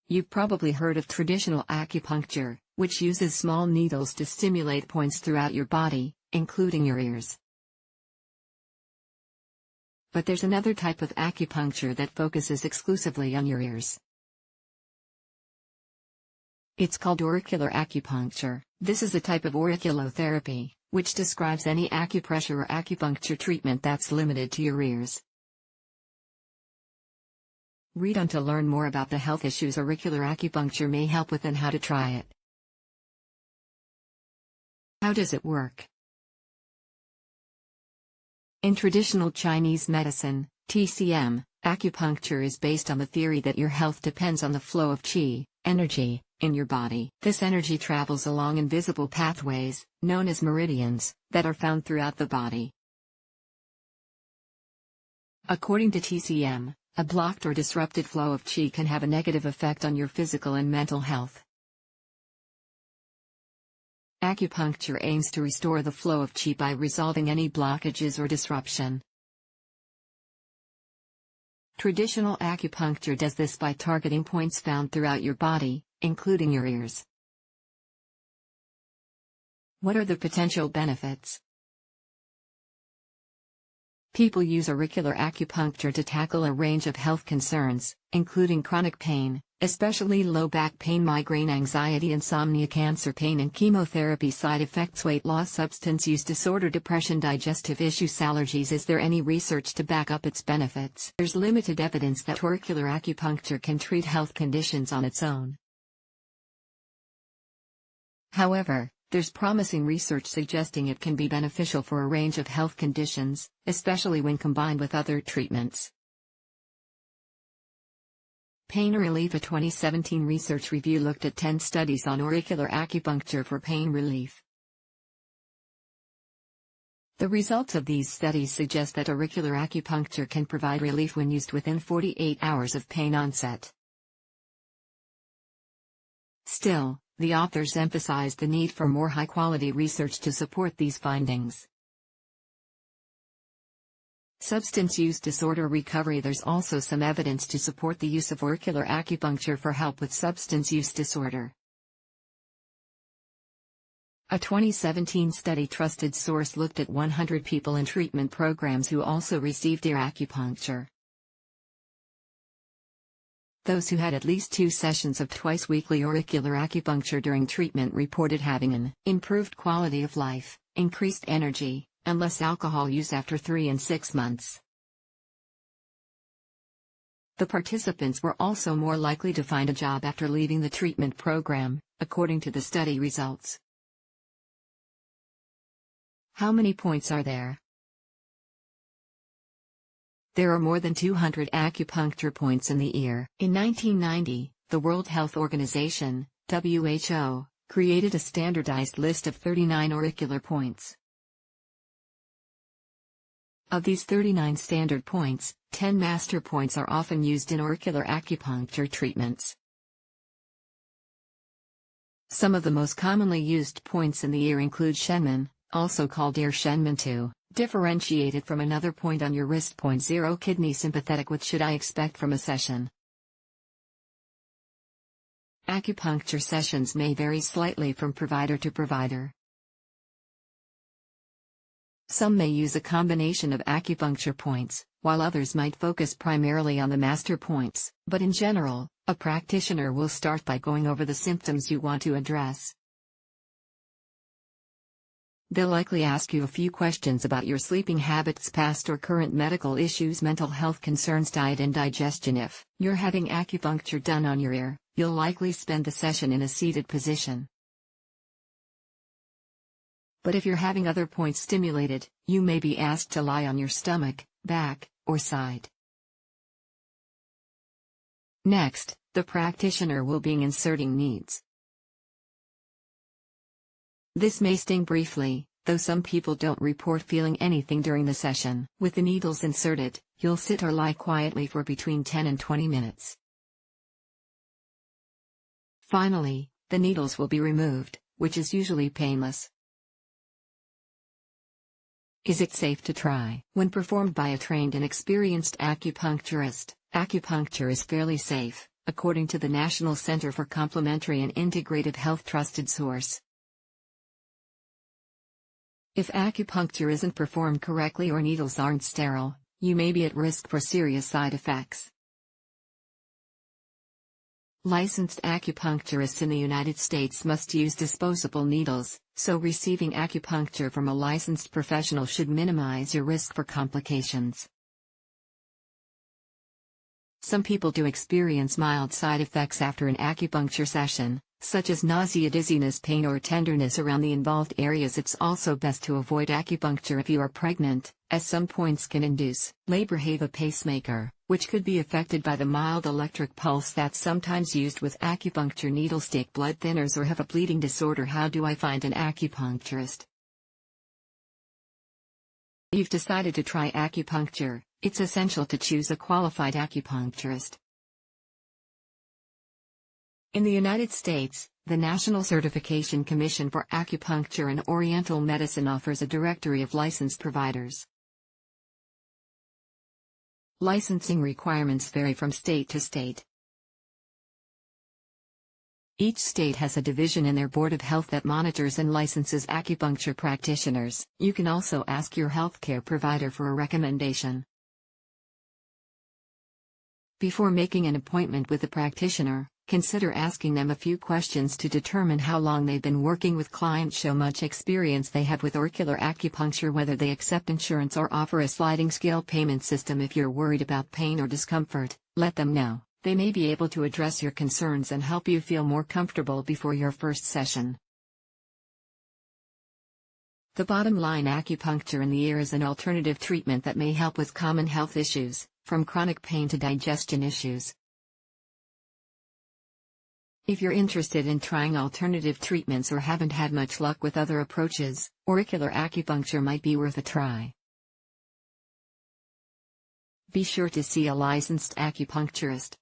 You've probably heard of traditional acupuncture, which uses small needles to stimulate points throughout your body, including your ears. But there's another type of acupuncture that focuses exclusively on your ears. It's called auricular acupuncture. This is a type of auriculotherapy, which describes any acupressure or acupuncture treatment that's limited to your ears. Read on to learn more about the health issues auricular acupuncture may help with and how to try it. How does it work? In traditional Chinese medicine, TCM, acupuncture is based on the theory that your health depends on the flow of qi, energy, in your body. This energy travels along invisible pathways, known as meridians, that are found throughout the body. According to TCM, a blocked or disrupted flow of qi can have a negative effect on your physical and mental health. Acupuncture aims to restore the flow of qi by resolving any blockages or disruption. Traditional acupuncture does this by targeting points found throughout your body, including your ears. What are the potential benefits? People use auricular acupuncture to tackle a range of health concerns, including chronic pain, especially low back pain, migraine, anxiety, insomnia, cancer pain and chemotherapy side effects, weight loss, substance use disorder, depression, digestive issues, allergies. Is there any research to back up its benefits? There's limited evidence that auricular acupuncture can treat health conditions on its own. However, there's promising research suggesting it can be beneficial for a range of health conditions, especially when combined with other treatments. Pain relief. A 2017 research review looked at 10 studies on auricular acupuncture for pain relief. The results of these studies suggest that auricular acupuncture can provide relief when used within 48 hours of pain onset. Still, the authors emphasized the need for more high-quality research to support these findings. Substance use disorder recovery. There's also some evidence to support the use of auricular acupuncture for help with substance use disorder. A 2017 study trusted source looked at 100 people in treatment programs who also received ear acupuncture. Those who had at least 2 sessions of twice-weekly auricular acupuncture during treatment reported having an improved quality of life, increased energy, and less alcohol use after 3 and 6 months. The participants were also more likely to find a job after leaving the treatment program, according to the study results. How many points are there? There are more than 200 acupuncture points in the ear. In 1990, the World Health Organization, WHO, created a standardized list of 39 auricular points. Of these 39 standard points, 10 master points are often used in auricular acupuncture treatments. Some of the most commonly used points in the ear include Shenmen, also called ear Shenmen 2. Differentiated from another point on your wrist. Point 0 Kidney sympathetic. What should I expect from a session? Acupuncture sessions may vary slightly from provider to provider. Some may use a combination of acupuncture points, while others might focus primarily on the master points. But in general, a practitioner will start by going over the symptoms you want to address. They'll likely ask you a few questions about your sleeping habits, past or current medical issues, mental health concerns, diet and digestion. If you're having acupuncture done on your ear, you'll likely spend the session in a seated position. But if you're having other points stimulated, you may be asked to lie on your stomach, back, or side. Next, the practitioner will be inserting needles. This may sting briefly, though some people don't report feeling anything during the session. With the needles inserted, you'll sit or lie quietly for between 10 and 20 minutes. Finally, the needles will be removed, which is usually painless. Is it safe to try? When performed by a trained and experienced acupuncturist, acupuncture is fairly safe, according to the National Center for Complementary and Integrative Health trusted source. If acupuncture isn't performed correctly or needles aren't sterile, you may be at risk for serious side effects. Licensed acupuncturists in the United States must use disposable needles, so receiving acupuncture from a licensed professional should minimize your risk for complications. Some people do experience mild side effects after an acupuncture session, such as nausea, dizziness, pain, or tenderness around the involved areas. It's also best to avoid acupuncture if you are pregnant, as some points can induce labor. Have a pacemaker, which could be affected by the mild electric pulse that's sometimes used with acupuncture needles. Take blood thinners or have a bleeding disorder. How do I find an acupuncturist? You've decided to try acupuncture. It's essential to choose a qualified acupuncturist. In the United States, the National Certification Commission for Acupuncture and Oriental Medicine offers a directory of licensed providers. Licensing requirements vary from state to state. Each state has a division in their Board of Health that monitors and licenses acupuncture practitioners. You can also ask your healthcare provider for a recommendation. Before making an appointment with a practitioner, consider asking them a few questions to determine how long they've been working with clients, how much experience they have with auricular acupuncture, whether they accept insurance or offer a sliding scale payment system. If you're worried about pain or discomfort, let them know. They may be able to address your concerns and help you feel more comfortable before your first session. The bottom line: acupuncture in the ear is an alternative treatment that may help with common health issues, from chronic pain to digestion issues. If you're interested in trying alternative treatments or haven't had much luck with other approaches, auricular acupuncture might be worth a try. Be sure to see a licensed acupuncturist.